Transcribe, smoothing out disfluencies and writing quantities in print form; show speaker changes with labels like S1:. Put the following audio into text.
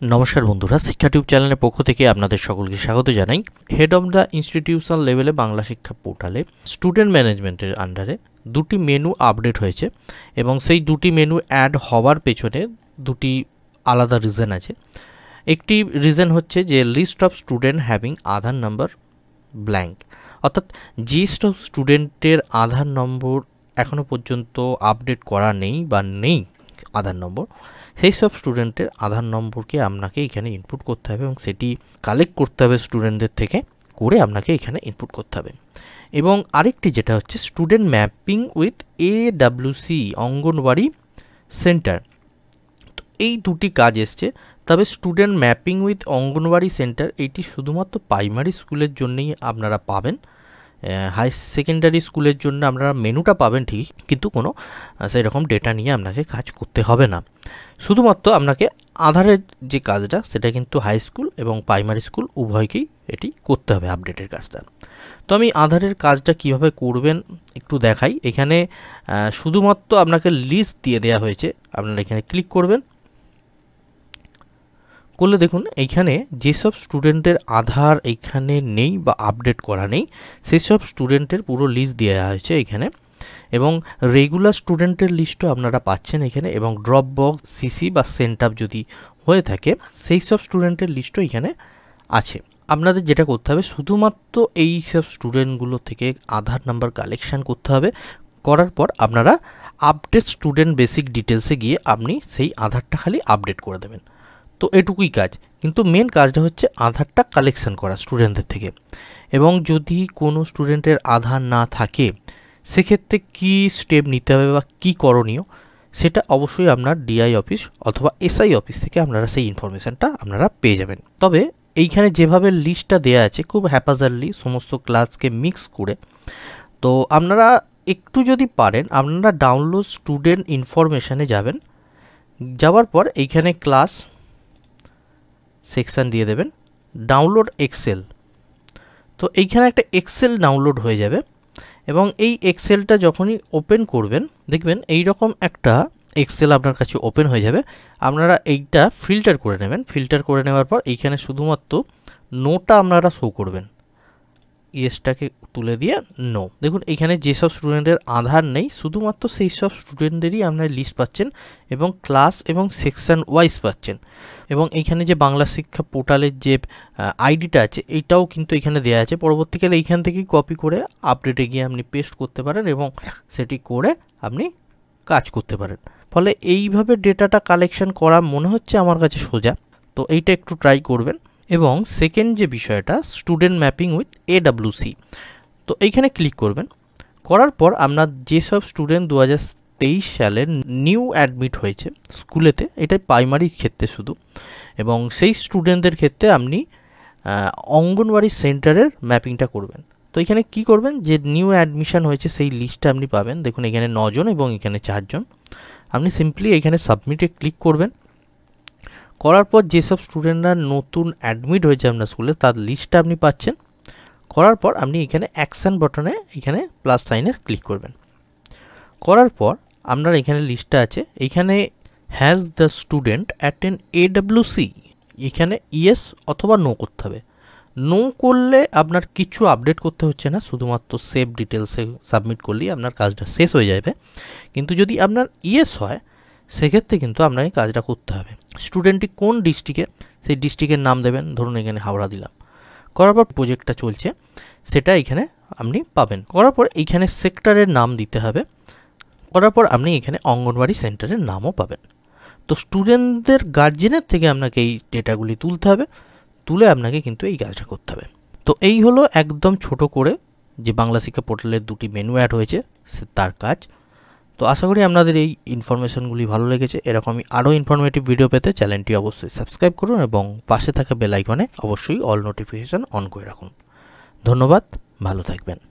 S1: নমস্কার বন্ধুরা, শিক্ষা টিউব চ্যানেলের পক্ষ থেকে আপনাদের সকলকে স্বাগত জানাই। হেড অফ দ্য ইনস্টিটিউশনাল লেভেলে বাংলা শিক্ষা পোর্টালে স্টুডেন্ট ম্যানেজমেন্টের আন্ডারে দুটি মেনু আপডেট হয়েছে এবং সেই দুটি মেনু অ্যাড হওয়ার পেছনে দুটি আলাদা রিজন আছে। একটি রিজন হচ্ছে যে list of student having Aadhaar number blank, অর্থাৎ যে সব স্টুডেন্টের আধার নম্বর এখনও পর্যন্ত আপডেট করা নেই বা নেই আধার নম্বর, সেই সব স্টুডেন্টের আধার নম্বরকে আপনাকে এখানে ইনপুট করতে হবে এবং সেটি কালেক্ট করতে হবে স্টুডেন্টদের থেকে, করে আপনাকে এখানে ইনপুট করতে হবে। এবং আরেকটি যেটা হচ্ছে student mapping with AWC anganwadi centre, তো এই দুটি কাজ এসছে। তবে student mapping with anganwadi centre এইটি শুধুমাত্র প্রাইমারি স্কুলের জন্যই আপনারা পাবেন। হাই সেকেন্ডারি স্কুলের জন্য আপনারা মেনুটা পাবেন ঠিক, কিন্তু কোনো সেই রকম ডেটা নিয়ে আপনাকে কাজ করতে হবে না। শুধুমাত্র আপনাকে আধারের যে কাজটা সেটা কিন্তু হাই স্কুল এবং প্রাইমারি স্কুল উভয়কেই এটি করতে হবে আপডেটের কাজটা। তো আমি আধারের কাজটা কিভাবে করবেন একটু দেখাই। এখানে শুধুমাত্র আপনাকে লিস্ট দিয়ে দেওয়া হয়েছে, আপনারা এখানে ক্লিক করবেন, করলে দেখুন এইখানে যেসব স্টুডেন্টের আধার এইখানে নেই বা আপডেট করা নেই সেই সব স্টুডেন্টের পুরো লিস্ট দেওয়া হয়েছে এখানে, এবং রেগুলার স্টুডেন্টের লিস্টও আপনারা পাচ্ছেন এখানে, এবং ড্রপ বক্স সিসি বা সেন্টআপ যদি হয়ে থাকে সেই সব স্টুডেন্টের লিস্টও এখানে আছে। আপনাদের যেটা করতে হবে শুধুমাত্র এই সব স্টুডেন্টগুলো থেকে আধার নাম্বার কালেকশান করতে হবে। করার পর আপনারা আপডেট স্টুডেন্ট বেসিক ডিটেলসে গিয়ে আপনি সেই আধারটা খালি আপডেট করে দেবেন। তো এটুকুই কাজ, কিন্তু মেন কাজটা হচ্ছে আধারটা কালেকশন করা স্টুডেন্টদের থেকে। এবং যদি কোনো স্টুডেন্টের আধার না থাকে সেক্ষেত্রে কী স্টেপ নিতে হবে বা কী করণীয় সেটা অবশ্যই আপনার ডিআই অফিস অথবা এসআই অফিস থেকে আপনারা সেই ইনফরমেশানটা আপনারা পেয়ে যাবেন। তবে এইখানে যেভাবে লিস্টটা দেওয়া আছে খুব হ্যাপাজারলি সমস্ত ক্লাসকে মিক্স করে, তো আপনারা একটু যদি পারেন আপনারা ডাউনলোড স্টুডেন্ট ইনফরমেশানে যাবেন, যাওয়ার পর এইখানে ক্লাস সেকশান দিয়ে দেবেন, ডাউনলোড এক্সেল। তো এইখানে একটা এক্সেল ডাউনলোড হয়ে যাবে এবং এই এক্সেলটা যখনই ওপেন করবেন দেখবেন এই রকম একটা এক্সেল আপনার কাছে ওপেন হয়ে যাবে। আপনারা এইটা ফিল্টার করে নেবেন, ফিল্টার করে নেওয়ার পর এইখানে শুধুমাত্র নোটা আপনারা শো করবেন, ইয়েসটাকে তুলে দিয়ে নো। দেখুন এইখানে যেসব স্টুডেন্টের আধার নেই শুধুমাত্র সেই সব স্টুডেন্টদেরই আপনারা লিস্ট পাচ্ছেন এবং ক্লাস এবং সেকশন ওয়াইজ পাচ্ছেন। এবং এইখানে যে বাংলা শিক্ষা পোর্টালের যে আইডিটা আছে এইটাও কিন্তু এখানে দেওয়া আছে, পরবর্তীকালে এইখান থেকেই কপি করে আপডেটে গিয়ে আপনি পেস্ট করতে পারেন এবং সেটি করে আপনি কাজ করতে পারেন। ফলে এইভাবে ডেটাটা কালেকশন করা মনে হচ্ছে আমার কাছে সোজা, তো এইটা একটু ট্রাই করবেন। এবং সেকেন্ড যে বিষয়টা স্টুডেন্ট ম্যাপিং উইথ AWC, তো এইখানে ক্লিক করবেন, করার পর আপনার যেসব স্টুডেন্ট 2023 সালের নিউ অ্যাডমিট হয়েছে স্কুলেতে, এটা প্রাইমারি ক্ষেত্রে শুধু, এবং সেই স্টুডেন্টদের ক্ষেত্রে আপনি অঙ্গনওয়াড়ি সেন্টারের ম্যাপিংটা করবেন। তো এখানে কি করবেন, যে নিউ অ্যাডমিশন হয়েছে সেই লিস্টটা আপনি পাবেন। দেখুন এখানে 9 জন এবং এখানে 4 জন। আপনি সিম্পলি এখানে সাবমিটে ক্লিক করবেন, করার পর যেসব স্টুডেন্টরা নতুন অ্যাডমিট হয়েছে আপনার স্কুলে তার লিস্টটা আপনি পাচ্ছেন। করার পর আপনি এখানে অ্যাকশান বাটনে এখানে প্লাস সাইনে ক্লিক করবেন, করার পর আপনার এখানে লিস্টটা আছে, এইখানে has the student attend AWC, এখানে ইয়েস অথবা নো করতে হবে। নো করলে আপনার কিছু আপডেট করতে হচ্ছে না, শুধুমাত্র সেভ ডিটেলসে সাবমিট করলেই আপনার কাজটা শেষ হয়ে যাবে। কিন্তু যদি আপনার ইয়েস হয় সেক্ষেত্রে কিন্তু আপনাকে কাজটা করতে হবে। স্টুডেন্টটি কোন ডিস্ট্রিক্টে সেই ডিস্ট্রিক্টের নাম দেবেন, ধরুন এখানে হাওড়া দিলাম। করার পর প্রজেক্টটা চলছে সেটা এখানে আপনি পাবেন। করার পর এইখানে সেক্টরের নাম দিতে হবে, করার পর আপনি এখানে অঙ্গনওয়াড়ি সেন্টারের নামও পাবেন। তো স্টুডেন্টদের গার্জেনের থেকে আপনাকে এই ডেটাগুলি তুলতে হবে, তুলে আপনাকে কিন্তু এই কাজটা করতে হবে। তো এই হলো একদম ছোট করে যে বাংলা শিক্ষা পোর্টালের দুটি মেনু অ্যাড হয়েছে তার কাজ। তো আশা করি আপনাদের এই ইনফরমেশনগুলি ভালো লেগেছে। এরকমই আরও ইনফরমেটিভ ভিডিও পেতে চ্যানেলটি অবশ্যই সাবস্ক্রাইব করুন এবং পাশে থাকা বেল আইকনে অবশ্যই অল নোটিফিকেশান অন করে রাখুন। ধন্যবাদ, ভালো থাকবেন।